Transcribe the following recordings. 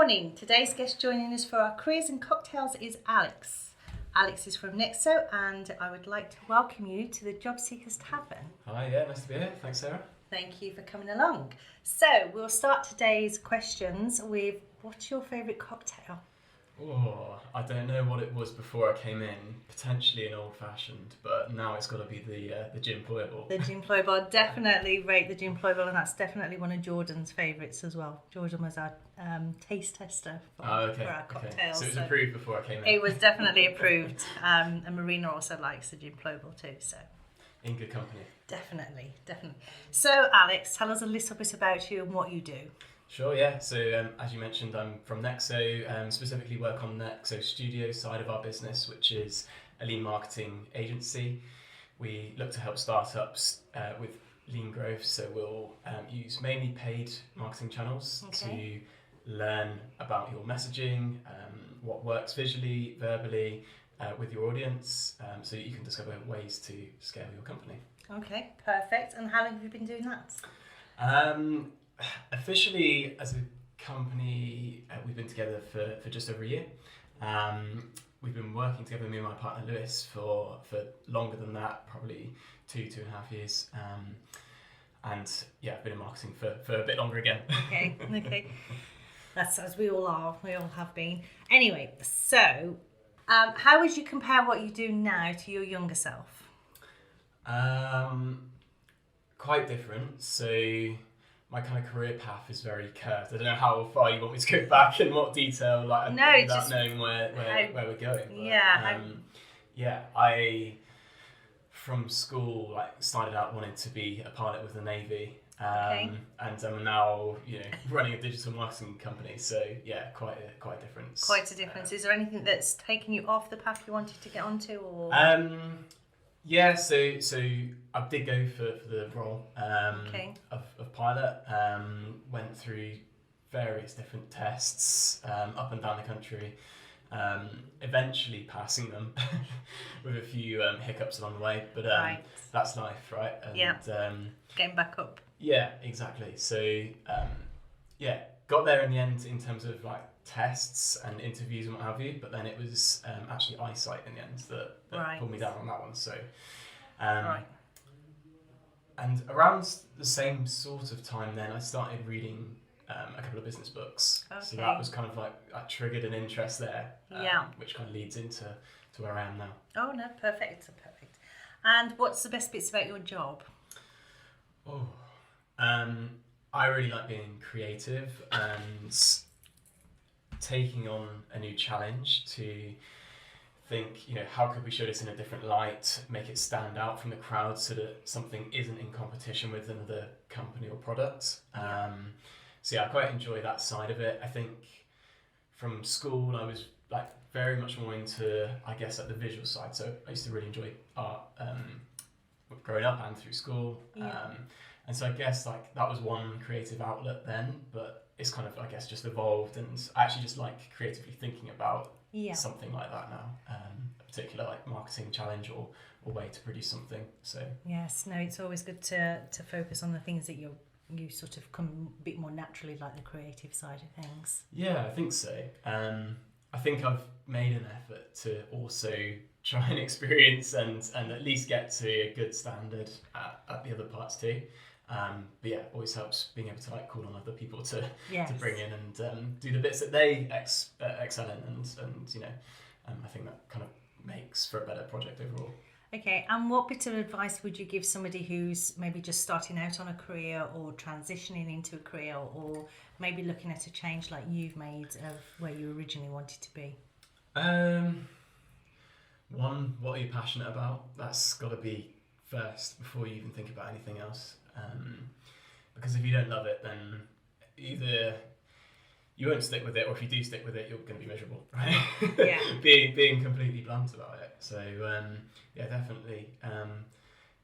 morning. Today's guest joining us for our Careers and Cocktails is Alex. Alex is from Nexo, and I would like to welcome you to the Job Seekers Tavern. Hi, yeah, nice to be here. Thanks, Sarah. Thank you for coming along. So we'll start today's questions with, what's your favourite cocktail? Oh, I don't know what it was before I came in. Potentially an old-fashioned, but now it's got to be the gin employable. The gin employable. Definitely rate the gin employable, and that's definitely one of Jordan's favourites as well. Jordan was our taste tester for our cocktails. Okay. So it was approved before I came in. It was definitely approved, and Marina also likes the gin employable too. So in good company. Definitely. So Alex, tell us a little bit about you and what you do. Sure, yeah. So as you mentioned, I'm from Nexo, specifically work on Nexo Studio side of our business, which is a lean marketing agency. We look to help startups with lean growth, so we'll use mainly paid marketing channels to learn about your messaging, what works visually, verbally, with your audience, so that you can discover ways to scale your company. Okay, perfect. And how long have you been doing that? Officially, as a company, we've been together for just over a year. We've been working together, me and my partner Lewis, for longer than that, probably 2.5 years. And yeah, I've been in marketing for a bit longer again. Okay. That's as we all are. We all have been. Anyway, so how would you compare what you do now to your younger self? Quite different. So my kind of career path is very curved. I don't know how far you want me to go back in what detail, without knowing where we're going. But, I from school started out wanting to be a pilot with the Navy, and I'm now running a digital marketing company. So yeah, quite a difference. Quite a difference. Is there anything that's taken you off the path you wanted to get onto, or? Yeah, so I did go for the role of pilot. Went through various different tests up and down the country. Eventually passing them with a few hiccups along the way, but that's life, right? And, getting back up. Yeah, exactly. So got there in the end in terms of tests and interviews and what have you, but then it was actually eyesight in the end that pulled me down on that one. So and around the same sort of time then I started reading a couple of business books. So that was kind of that triggered an interest there, which kind of leads into where I am now. Oh no, perfect. And what's the best bits about your job? I really like being creative and taking on a new challenge to think, how could we show this in a different light, make it stand out from the crowd so that something isn't in competition with another company or product. So I quite enjoy that side of it. I think from school I was very much more into, the visual side. So I used to really enjoy art growing up and through school. And so I guess that was one creative outlet then, but it's kind of just evolved, and I actually just like creatively thinking about something like that now, a particular marketing challenge or way to produce something. So yes, no, it's always good to focus on the things that you sort of come a bit more naturally, like the creative side of things. Yeah, I think so. I think I've made an effort to also try and experience and at least get to a good standard at the other parts too. But yeah, always helps being able to call on other people to bring in and do the bits that they excel in, and I think that kind of makes for a better project overall. Okay, and what bit of advice would you give somebody who's maybe just starting out on a career or transitioning into a career, or maybe looking at a change like you've made of where you originally wanted to be? One, what are you passionate about? That's got to be first before you even think about anything else. Because if you don't love it, then either you won't stick with it, or if you do stick with it, you're going to be miserable, right? Yeah. being completely blunt about it. So definitely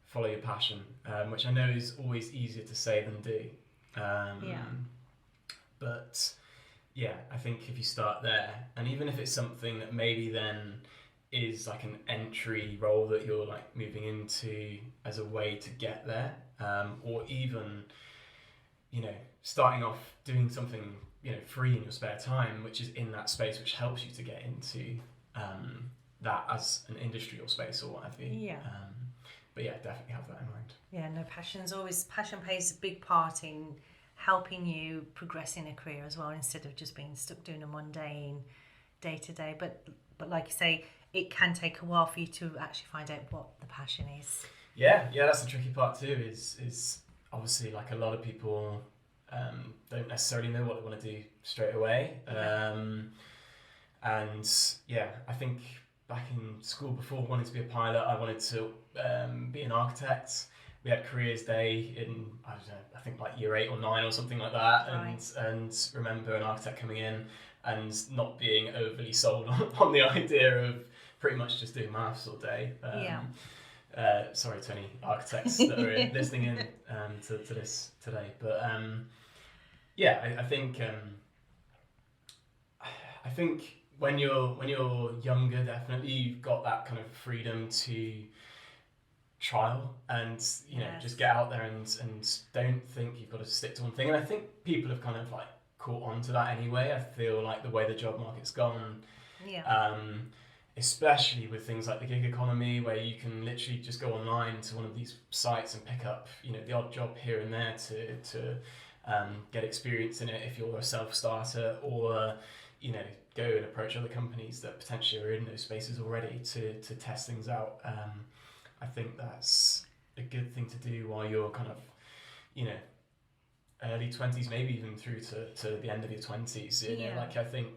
follow your passion, which I know is always easier to say than do. But yeah, I think if you start there, and even if it's something that maybe then is an entry role that you're moving into as a way to get there, or even starting off doing something free in your spare time, which is in that space, which helps you to get into that as an industry or space or whatever. Yeah. But yeah, definitely have that in mind. Yeah, no, passion plays a big part in helping you progress in a career as well, instead of just being stuck doing a mundane day to day. But like you say, it can take a while for you to actually find out what the passion is. Yeah, that's the tricky part too. Is obviously, like, a lot of people don't necessarily know what they want to do straight away. And yeah, I think back in school before wanting to be a pilot, I wanted to be an architect. We had careers day in, I don't know, I think like year 8 or 9 or something like that. Right. And remember an architect coming in and not being overly sold on the idea of pretty much just doing maths all day. Sorry to any architects that are listening in to this today, but yeah, I think when you're younger, definitely you've got that kind of freedom to trial and just get out there and don't think you've got to stick to one thing. And I think people have kind of like caught on to that anyway. I feel like the way the job market's gone, especially with things like the gig economy, where you can literally just go online to one of these sites and pick up the odd job here and there to get experience in it if you're a self-starter, or go and approach other companies that potentially are in those spaces already to test things out. I think that's a good thing to do while you're kind of early 20s, maybe even through to the end of your 20s. Like, I think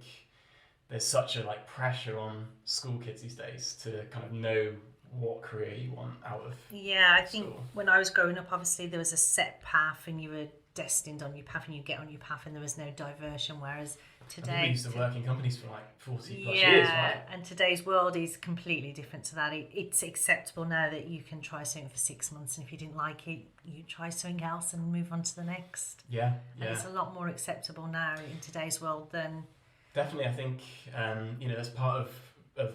there's such a pressure on school kids these days to kind of know what career you want out of I think when I was growing up, obviously there was a set path and you were destined on your path and you get on your path and there was no diversion, whereas today we used to work in companies for 40 plus years, right? And today's world is completely different to that. It's acceptable now that you can try something for 6 months, and if you didn't like it, you try something else and move on to the next. And it's a lot more acceptable now in today's world than definitely. I think as part of a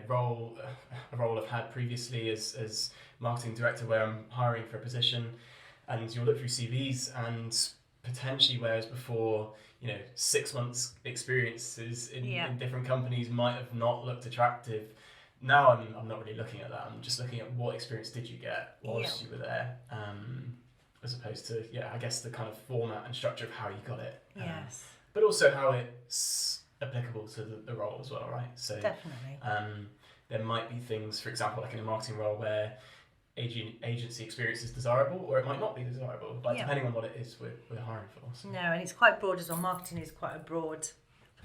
role I've had previously as marketing director, where I'm hiring for a position, and you'll look through CVs, and potentially whereas before 6 months experiences in different companies might have not looked attractive, now I'm not really looking at that. I'm just looking at what experience did you get whilst you were there, as opposed to I guess the kind of format and structure of how you got it. But also how it's applicable to the role as well, right? So definitely there might be things, for example, like in a marketing role, where agency experience is desirable, or it might not be desirable, depending on what it is we're hiring for. So. No, and it's quite broad as well. Marketing is quite a broad,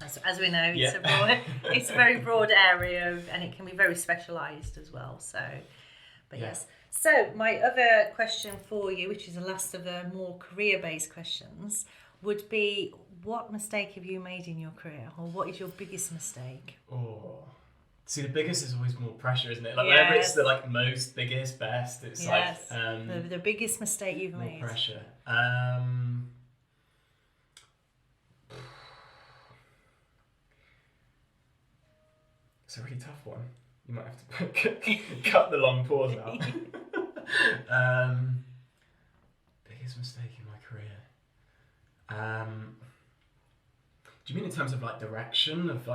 as we know, it's a very broad area and it can be very specialised as well. So, yes. So my other question for you, which is the last of the more career-based questions, would be, what mistake have you made in your career, or what is your biggest mistake? See, the biggest is always more pressure, isn't it? Whenever it's the most, biggest, best, it's the biggest mistake you've made. More pressure. It's a really tough one. You might have to cut the long pause out. Biggest mistake in my career. Do you mean in terms of direction of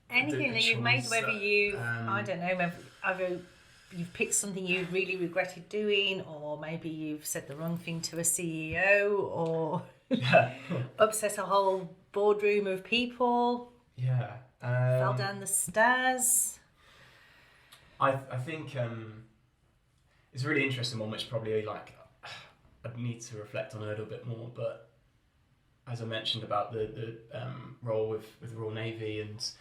anything that you've made, whether you, I don't know, either you've picked something you really regretted doing, or maybe you've said the wrong thing to a CEO, or upset a whole boardroom of people, fell down the stairs. I think it's a really interesting one, which probably I'd need to reflect on a little bit more, but as I mentioned about the role with the Royal Navy, and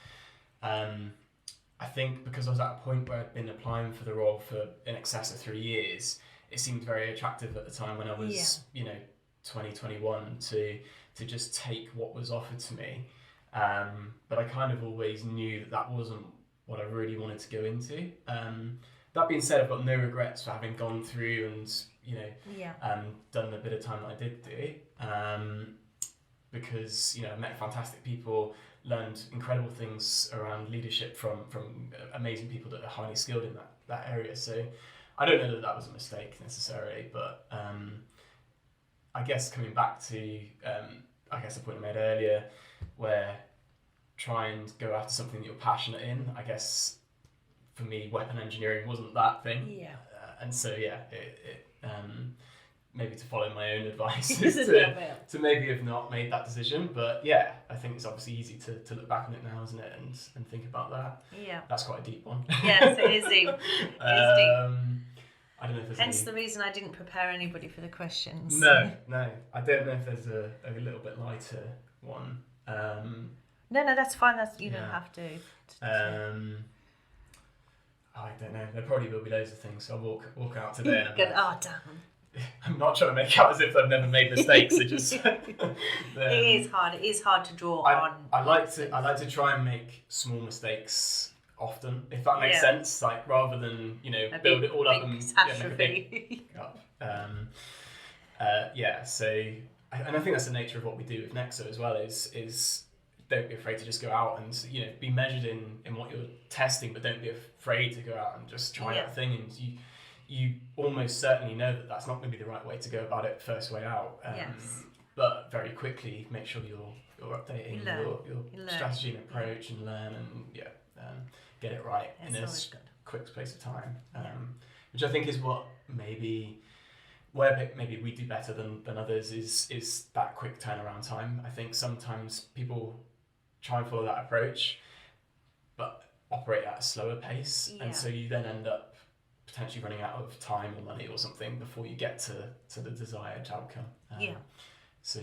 I think because I was at a point where I'd been applying for the role for in excess of 3 years, it seemed very attractive at the time when I was 2021 to just take what was offered to me, but I kind of always knew that wasn't what I really wanted to go into. That being said, I've got no regrets for having gone through and done a bit of time that I did do, because I met fantastic people, learned incredible things around leadership from amazing people that are highly skilled in that area. So I don't know that was a mistake necessarily, but I guess coming back to I guess the point I made earlier, where try and go after something that you're passionate in. I guess for me, weapon engineering wasn't that thing. Yeah. And so maybe to follow my own advice It's is a little bit. to maybe have not made that decision. But yeah, I think it's obviously easy to look back on it now, isn't it, and think about that. Yeah. That's quite a deep one. Yes, it is deep. It is deep. I don't know if there's Hence the reason I didn't prepare anybody for the questions. No. I don't know if there's a little bit lighter one. No, that's fine. You don't have to. I don't know. There probably will be loads of things. So I'll walk out today. And Good. Oh, damn. I'm not trying to make out as if I've never made mistakes. It just it is hard. It is hard to draw on. I like to try and make small mistakes often, if that makes sense. Like rather than build it all up and make a big up. So and I think that's the nature of what we do with Nexo as well. Is don't be afraid to just go out and be measured in what you're testing, but don't be afraid to go out and just try out a thing. And you almost certainly know that that's not going to be the right way to go about it first way out. But very quickly make sure you're updating your strategy and approach and learn and get it right in a quick space of time. Which I think is what where maybe we do better than others is that quick turnaround time. I think sometimes people try and follow that approach, but operate at a slower pace, and so you then end up potentially running out of time or money or something before you get to the desired outcome. So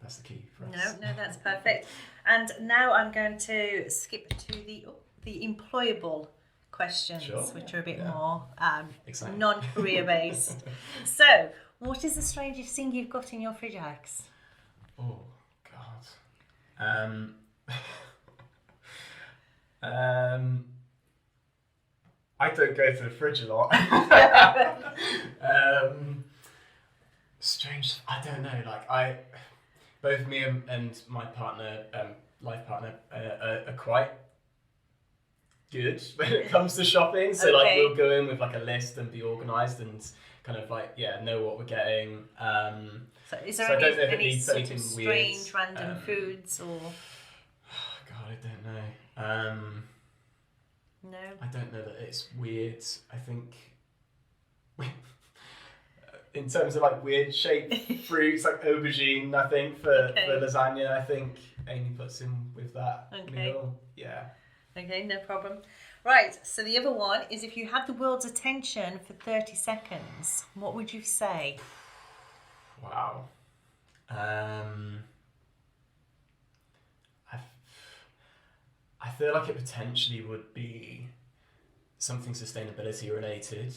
that's the key for us. No, that's perfect. And now I'm going to skip to the employable questions, which are a bit more non-career based. So, what is the strangest thing you've got in your fridge, Alex? Oh God. I don't go to the fridge a lot. Strange. I don't know. Like both me and my partner, life partner, are quite good when it comes to shopping. So like we'll go in with like a list and be organised and kind of like know what we're getting. So is there any sort of strange random foods or? God, I don't know. No. I don't know that it's weird. I think in terms of like weird shaped fruits, like aubergine, I think for lasagna, I think Amy puts in with that meal. Yeah. Okay, no problem. Right, so the other one is if you had the world's attention for 30 seconds, what would you say? Wow. I feel like it potentially would be something sustainability related,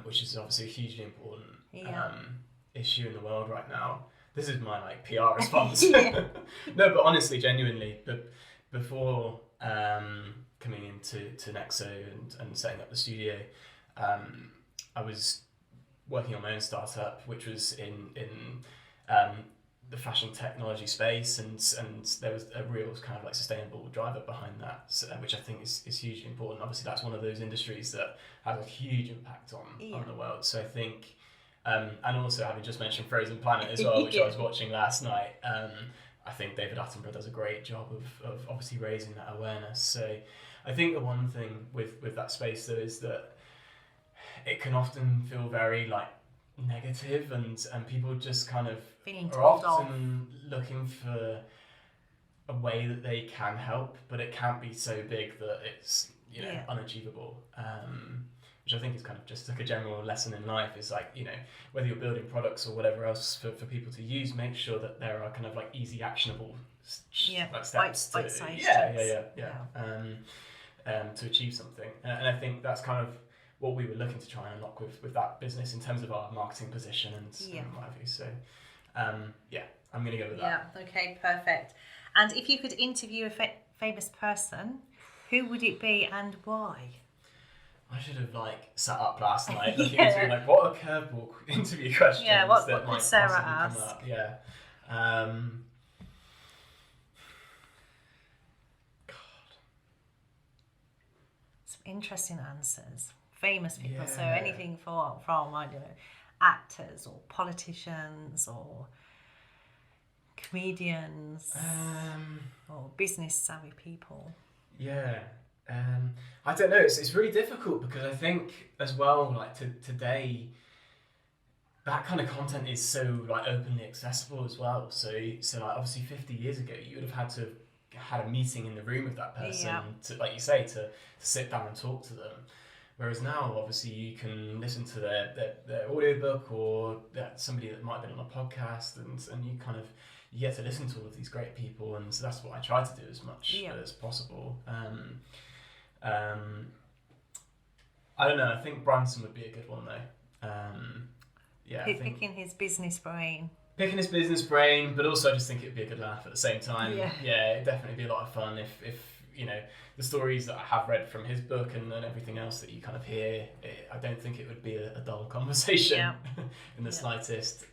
which is obviously a hugely important issue in the world right now. This is my like PR response. No, but honestly, genuinely, before coming into Nexo and setting up the studio, I was working on my own startup, which was in the fashion technology space, and there was a real kind of like sustainable driver behind that, which I think is hugely important. Obviously, that's one of those industries that has a huge impact on the world. So I think, and also having just mentioned Frozen Planet as well, which I was watching last night, I think David Attenborough does a great job of obviously raising that awareness. So I think the one thing with that space though is that it can often feel very like negative, and people just kind of are often looking for a way that they can help, but it can't be so big that it's unachievable. Which I think is kind of just like a general lesson in life, is like, whether you're building products or whatever else for people to use, make sure that there are kind of like easy actionable steps to achieve something. And I think that's kind of what we were looking to try and unlock with that business in terms of our marketing position and what have you. So I'm going to go with that. Yeah, okay, perfect. And if you could interview a famous person, who would it be and why? I should have sat up last night looking through what are curveball interview questions what that might could Sarah possibly ask? come up. Yeah. Some interesting answers. Famous people, so anything from I don't know, actors or politicians or comedians or business savvy people? Yeah. I don't know. It's really difficult because I think as well, like today, that kind of content is so like openly accessible as well. So like obviously 50 years ago, you would have had to had a meeting in the room with that person to, like you say, to sit down and talk to them. Whereas now, obviously, you can listen to their audiobook or somebody that might have been on a podcast, and you kind of you get to listen to all of these great people, and so that's what I try to do as much as possible. I don't know. I think Branson would be a good one though. Picking his business brain. Picking his business brain, but also I just think it'd be a good laugh at the same time. Yeah, it'd definitely be a lot of fun if you know the stories that I have read from his book and then everything else that you kind of hear. I don't think it would be a dull conversation in the slightest.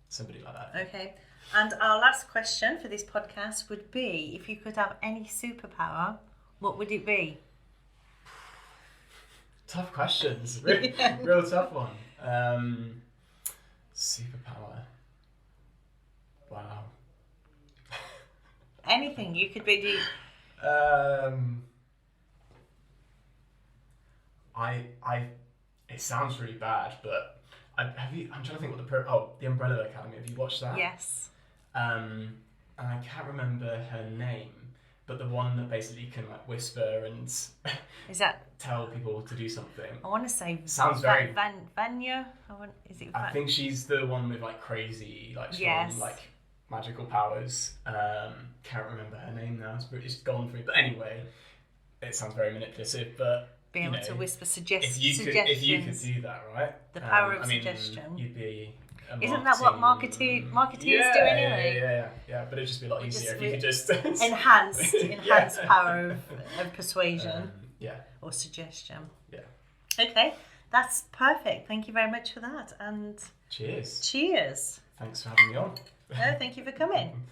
Somebody like that. Okay, and our last question for this podcast would be: if you could have any superpower, what would it be? Tough questions. Real tough one. Superpower. Wow. Anything you could be. It sounds really bad, but I'm trying to think what the Umbrella Academy. Have you watched that? Yes. And I can't remember her name, but the one that basically can like whisper and is that tell people to do something. I want to say sounds very Vanya. I think she's the one with like crazy like strong like magical powers. Can't remember her name now. It's gone for me. But anyway, it sounds very manipulative. But being able to whisper suggestions. If you could do that, right? The power of suggestion. You'd be. Isn't that what marketeers do anyway? Yeah. But it'd just be a lot easier if you could just enhanced power of persuasion. Or suggestion. Yeah. Okay, that's perfect. Thank you very much for that. And cheers. Cheers. Thanks for having me on. No, thank you for coming.